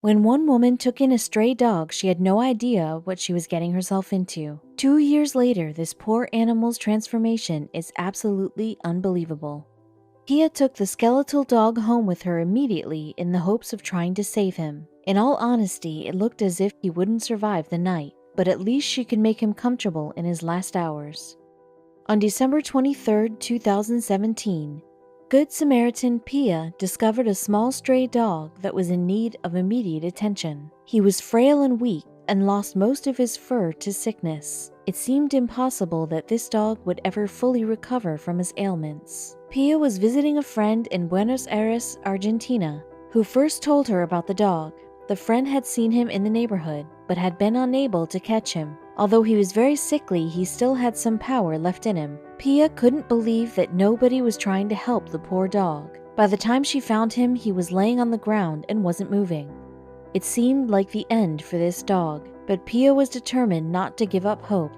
When one woman took in a stray dog, she had no idea what she was getting herself into. 2 years later, this poor animal's transformation is absolutely unbelievable. Pia took the skeletal dog home with her immediately in the hopes of trying to save him. In all honesty, it looked as if he wouldn't survive the night, but at least she could make him comfortable in his last hours. On December 23, 2017, Good Samaritan Pia discovered a small stray dog that was in need of immediate attention. He was frail and weak and lost most of his fur to sickness. It seemed impossible that this dog would ever fully recover from his ailments. Pia was visiting a friend in Buenos Aires, Argentina, who first told her about the dog. The friend had seen him in the neighborhood, but had been unable to catch him. Although he was very sickly, he still had some power left in him. Pia couldn't believe that nobody was trying to help the poor dog. By the time she found him, he was laying on the ground and wasn't moving. It seemed like the end for this dog, but Pia was determined not to give up hope.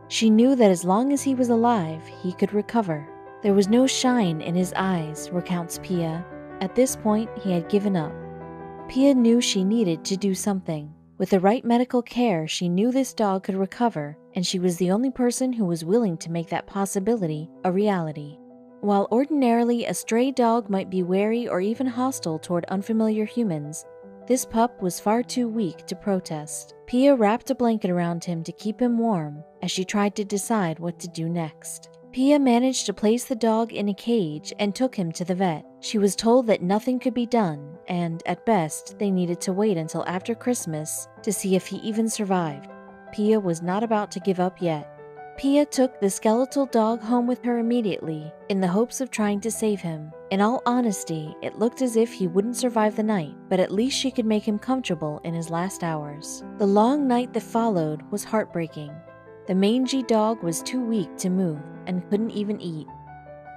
She knew that as long as he was alive, he could recover. There was no shine in his eyes, recounts Pia. At this point, he had given up. Pia knew she needed to do something. With the right medical care, she knew this dog could recover, and she was the only person who was willing to make that possibility a reality. While ordinarily a stray dog might be wary or even hostile toward unfamiliar humans, this pup was far too weak to protest. Pia wrapped a blanket around him to keep him warm as she tried to decide what to do next. Pia managed to place the dog in a cage and took him to the vet. She was told that nothing could be done, and at best, they needed to wait until after Christmas to see if he even survived. Pia was not about to give up yet. Pia took the skeletal dog home with her immediately, in the hopes of trying to save him. In all honesty, it looked as if he wouldn't survive the night, but at least she could make him comfortable in his last hours. The long night that followed was heartbreaking. The mangy dog was too weak to move and couldn't even eat.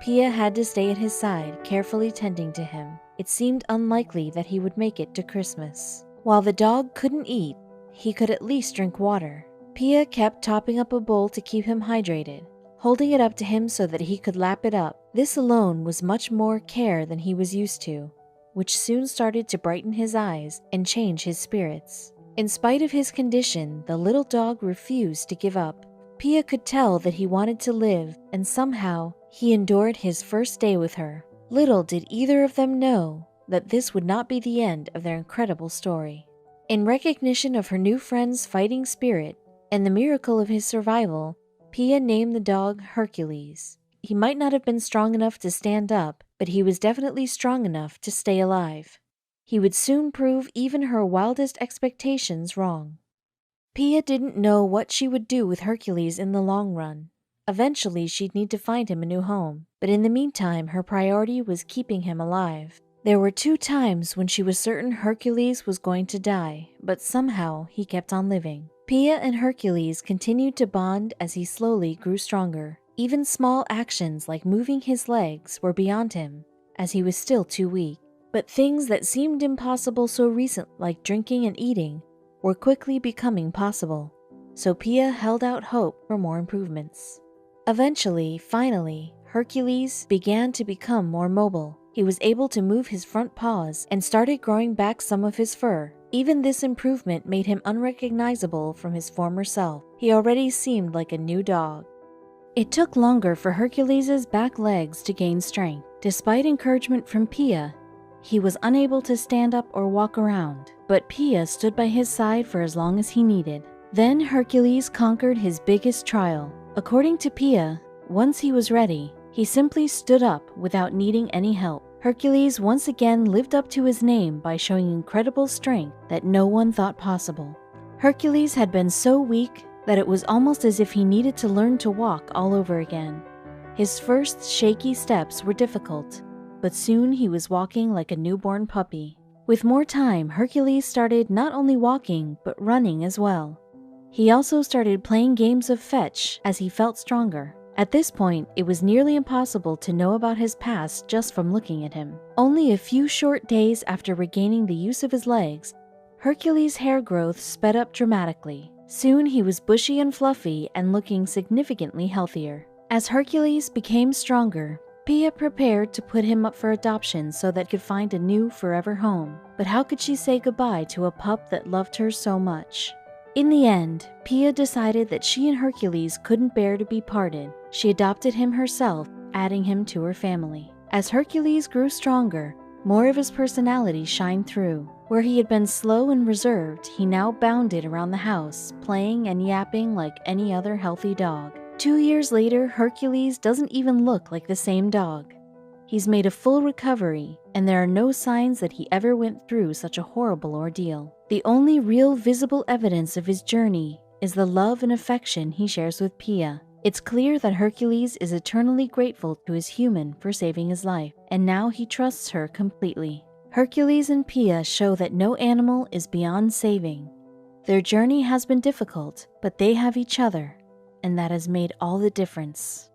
Pia had to stay at his side, carefully tending to him. It seemed unlikely that he would make it to Christmas. While the dog couldn't eat, he could at least drink water. Pia kept topping up a bowl to keep him hydrated, holding it up to him so that he could lap it up. This alone was much more care than he was used to, which soon started to brighten his eyes and change his spirits. In spite of his condition, the little dog refused to give up. Pia could tell that he wanted to live, and somehow he endured his first day with her. Little did either of them know that this would not be the end of their incredible story. In recognition of her new friend's fighting spirit and the miracle of his survival, Pia named the dog Hercules. He might not have been strong enough to stand up, but he was definitely strong enough to stay alive. He would soon prove even her wildest expectations wrong. Pia didn't know what she would do with Hercules in the long run. Eventually, she'd need to find him a new home, but in the meantime, her priority was keeping him alive. There were 2 times when she was certain Hercules was going to die, but somehow he kept on living. Pia and Hercules continued to bond as he slowly grew stronger. Even small actions like moving his legs were beyond him, as he was still too weak. But things that seemed impossible so recent, like drinking and eating, were quickly becoming possible. So Pia held out hope for more improvements. Eventually, finally, Hercules began to become more mobile. He was able to move his front paws and started growing back some of his fur. Even this improvement made him unrecognizable from his former self. He already seemed like a new dog. It took longer for Hercules' back legs to gain strength. Despite encouragement from Pia, he was unable to stand up or walk around, but Pia stood by his side for as long as he needed. Then Hercules conquered his biggest trial. According to Pia, once he was ready, he simply stood up without needing any help. Hercules once again lived up to his name by showing incredible strength that no one thought possible. Hercules had been so weak that it was almost as if he needed to learn to walk all over again. His first shaky steps were difficult, but soon he was walking like a newborn puppy. With more time, Hercules started not only walking, but running as well. He also started playing games of fetch as he felt stronger. At this point, it was nearly impossible to know about his past just from looking at him. Only a few short days after regaining the use of his legs, Hercules' hair growth sped up dramatically. Soon he was bushy and fluffy and looking significantly healthier. As Hercules became stronger, Pia prepared to put him up for adoption so that could find a new forever home. But how could she say goodbye to a pup that loved her so much? In the end, Pia decided that she and Hercules couldn't bear to be parted. She adopted him herself, adding him to her family. As Hercules grew stronger, more of his personality shined through. Where he had been slow and reserved, he now bounded around the house, playing and yapping like any other healthy dog. 2 years later, Hercules doesn't even look like the same dog. He's made a full recovery, and there are no signs that he ever went through such a horrible ordeal. The only real visible evidence of his journey is the love and affection he shares with Pia. It's clear that Hercules is eternally grateful to his human for saving his life, and now he trusts her completely. Hercules and Pia show that no animal is beyond saving. Their journey has been difficult, but they have each other, and that has made all the difference.